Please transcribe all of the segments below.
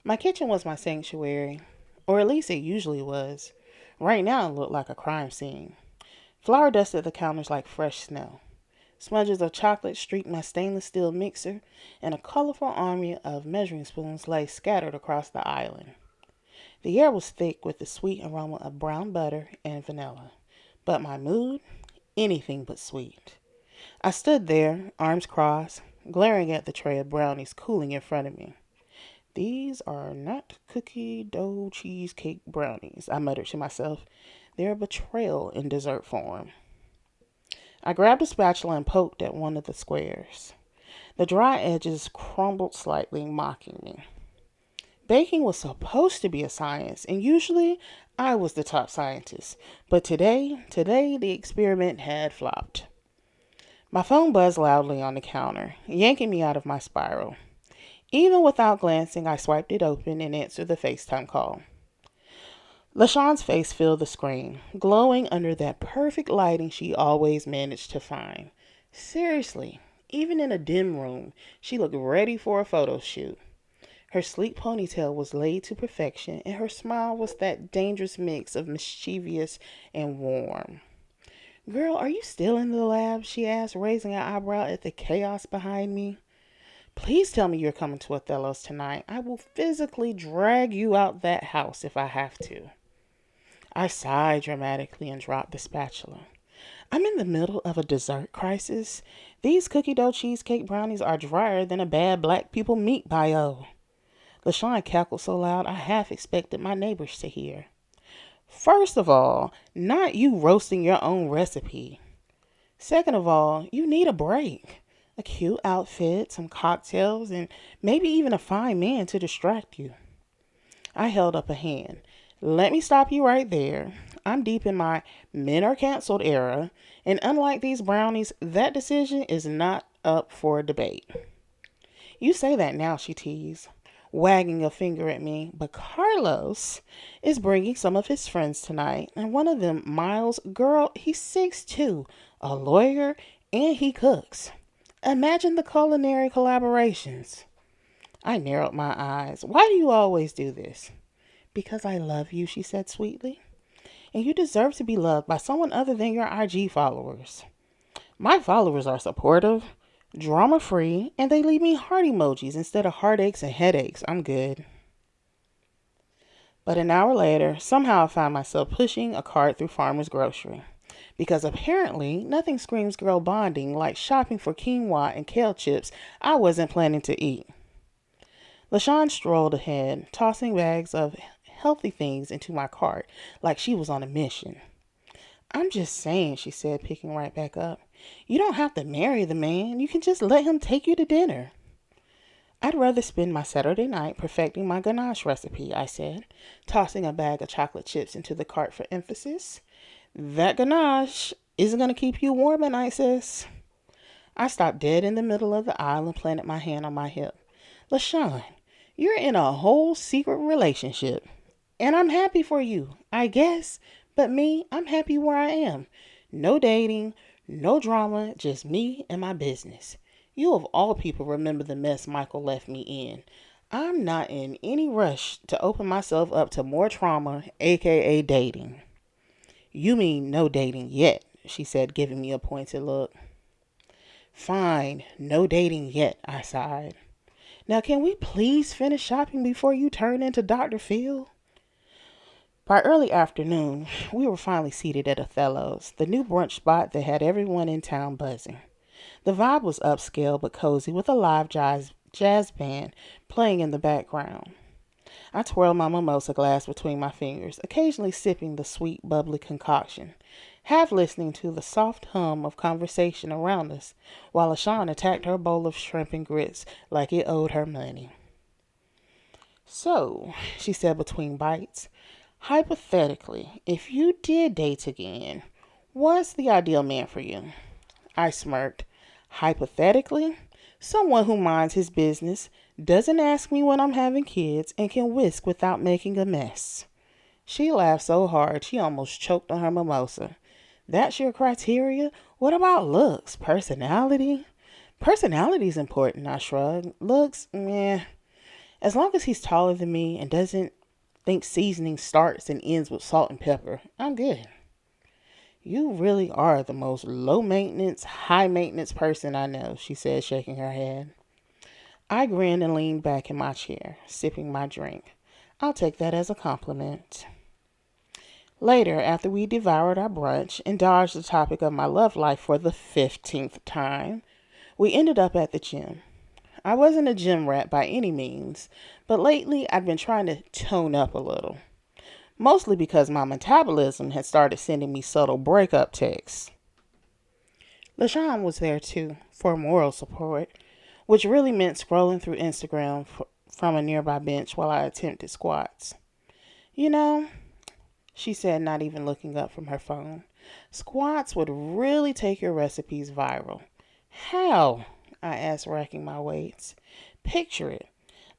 My kitchen was my sanctuary, or at least it usually was. Right now it looked like a crime scene. Flour dusted the counters like fresh snow. Smudges of chocolate streaked my stainless steel mixer, and a colorful army of measuring spoons lay scattered across the island. The air was thick with the sweet aroma of brown butter and vanilla, but my mood, anything but sweet. I stood there, arms crossed, glaring at the tray of brownies cooling in front of me. These are not cookie dough cheesecake brownies, I muttered to myself. They're a betrayal in dessert form. I grabbed a spatula and poked at one of the squares. The dry edges crumbled slightly, mocking me. Baking was supposed to be a science, and usually I was the top scientist. But today the experiment had flopped. My phone buzzed loudly on the counter, yanking me out of my spiral. Even without glancing, I swiped it open and answered the FaceTime call. LaShawn's face filled the screen, glowing under that perfect lighting she always managed to find. Seriously, even in a dim room, she looked ready for a photo shoot. Her sleek ponytail was laid to perfection, and her smile was that dangerous mix of mischievous and warm. Girl, are you still in the lab? She asked, raising an eyebrow at the chaos behind me. Please tell me you're coming to Othello's tonight. I will physically drag you out that house if I have to. I sighed dramatically and dropped the spatula. I'm in the middle of a dessert crisis. These cookie dough cheesecake brownies are drier than a bad black people meat bio. LaShawn cackled so loud I half expected my neighbors to hear. First of all, not you roasting your own recipe. Second of all, you need a break. A cute outfit, some cocktails, and maybe even a fine man to distract you. I held up a hand. Let me stop you right there. I'm deep in my men are canceled era, and unlike these brownies, that decision is not up for debate. You say that now, she teased, wagging a finger at me, but Carlos is bringing some of his friends tonight, and one of them, Miles, girl, he's 6'2", a lawyer, and he cooks. Imagine the culinary collaborations. I narrowed my eyes. Why do you always do this? Because I love you, she said sweetly. And you deserve to be loved by someone other than your IG followers. My followers are supportive, drama free, and they leave me heart emojis instead of heartaches and headaches. I'm good. But an hour later, somehow I found myself pushing a cart through Farmer's Grocery. Because apparently nothing screams girl bonding like shopping for quinoa and kale chips I wasn't planning to eat. LaShawn strolled ahead, tossing bags of healthy things into my cart like she was on a mission. I'm just saying, she said, picking right back up. You don't have to marry the man. You can just let him take you to dinner. I'd rather spend my Saturday night perfecting my ganache recipe, I said, tossing a bag of chocolate chips into the cart for emphasis. That ganache isn't going to keep you warm at night, sis. I stopped dead in the middle of the aisle and planted my hand on my hip. LaShawn, you're in a whole secret relationship. And I'm happy for you, I guess. But me, I'm happy where I am. No dating, no drama, just me and my business. You of all people remember the mess Michael left me in. I'm not in any rush to open myself up to more trauma, aka dating. You mean no dating yet, she said, giving me a pointed look. Fine, no dating yet, I sighed. Now can we please finish shopping before you turn into Dr. Phil? By early afternoon, we were finally seated at Othello's, the new brunch spot that had everyone in town buzzing. The vibe was upscale but cozy with a live jazz band playing in the background. I twirled my mimosa glass between my fingers, occasionally sipping the sweet, bubbly concoction, half listening to the soft hum of conversation around us, while LaShawn attacked her bowl of shrimp and grits like it owed her money. So, she said between bites, hypothetically, if you did date again, what's the ideal man for you? I smirked. Hypothetically, someone who minds his business, doesn't ask me when I'm having kids, and can whisk without making a mess. She laughed so hard she almost choked on her mimosa. That's your criteria? What about looks? Personality? Personality's important, I shrugged. Looks, meh. As long as he's taller than me and doesn't think seasoning starts and ends with salt and pepper, I'm good. You really are the most low maintenance, high maintenance person I know, she said, shaking her head. I grinned and leaned back in my chair, sipping my drink. I'll take that as a compliment. Later, after we devoured our brunch and dodged the topic of my love life for the 15th time, we ended up at the gym. I wasn't a gym rat by any means, but lately I'd been trying to tone up a little. Mostly because my metabolism had started sending me subtle breakup texts. Lasean was there too, for moral support, which really meant scrolling through Instagram from a nearby bench while I attempted squats. You know, she said, not even looking up from her phone, squats would really take your recipes viral. How? I asked, racking my weights. Picture it.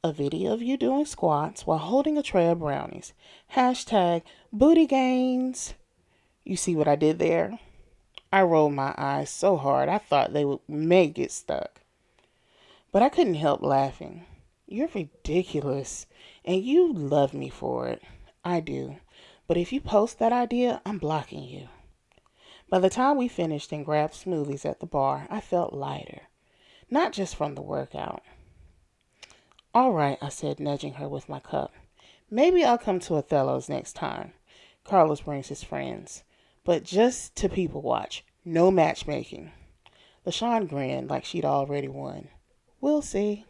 A video of you doing squats while holding a tray of brownies. Hashtag booty gains. You see what I did there? I rolled my eyes so hard I thought may get stuck. But I couldn't help laughing. You're ridiculous, and you love me for it. I do. But if you post that idea, I'm blocking you. By the time we finished and grabbed smoothies at the bar, I felt lighter. Not just from the workout. All right, I said, nudging her with my cup. Maybe I'll come to Othello's next time. Carlos brings his friends. But just to people watch. No matchmaking. LaShawn grinned like she'd already won. We'll see.